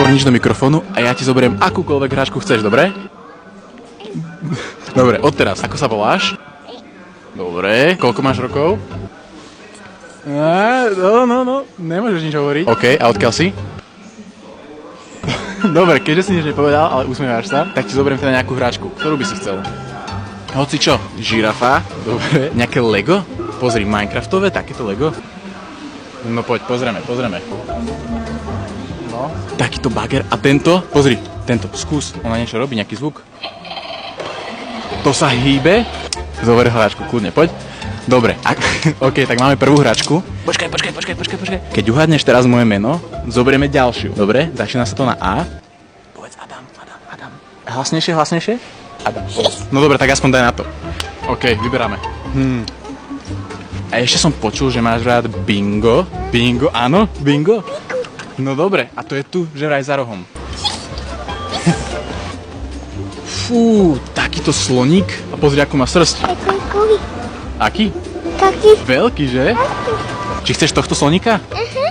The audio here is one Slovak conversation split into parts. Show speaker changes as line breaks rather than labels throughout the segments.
nehovor nič do mikrofónu a ja ti zoberiem akúkoľvek hračku chceš, dobre? Dobre, odteraz. Ako sa voláš? Dobre, koľko máš rokov? No, nemôžeš nič hovoriť. OK, a odkiaľ si? Dobre, keďže si nič nepovedal, ale usmievaš sa, tak ti zoberiem teda nejakú hračku. Ktorú by si chcel? Hoci čo? Žirafa? Dobre. Nejaké Lego? Pozri, Minecraftové, takéto Lego? No poď, pozrieme. No. Takýto bager. A tento? Pozri, tento, skús. Ona niečo robí, nejaký zvuk. To sa hýbe? Zober hračku, kľudne, poď. Dobre, OK, tak máme prvú hračku. Počkaj. Keď uhádneš teraz moje meno, zoberieme ďalšiu. Dobre, začína sa to na A. Povedz Adam. Hlasnejšie? Adam. No dobre, tak aspoň daj na to. OK, vyberáme. A ešte som počul, že máš rád bingo. Bingo, áno? Bingo? No dobre, a to je tu, že vraj za rohom. Fú, takýto sloník. A pozri, akú má srst. Aký?
Taký.
Veľký, že? Či chceš tohto sloníka?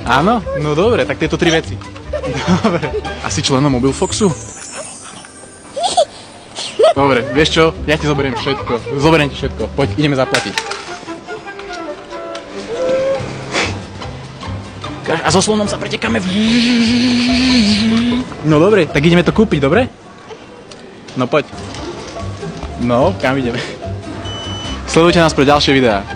Áno? No dobre, tak tieto tri veci. Dobre. A si členom Mobilfoxu? Dobre, vieš čo? Ja ti zoberiem všetko. Poď, ideme zaplatiť. A so slonom sa pretekáme. No dobre, tak ideme to kúpiť, dobre? No poď. No, kam ideme? Sledujte nás pre ďalšie videá.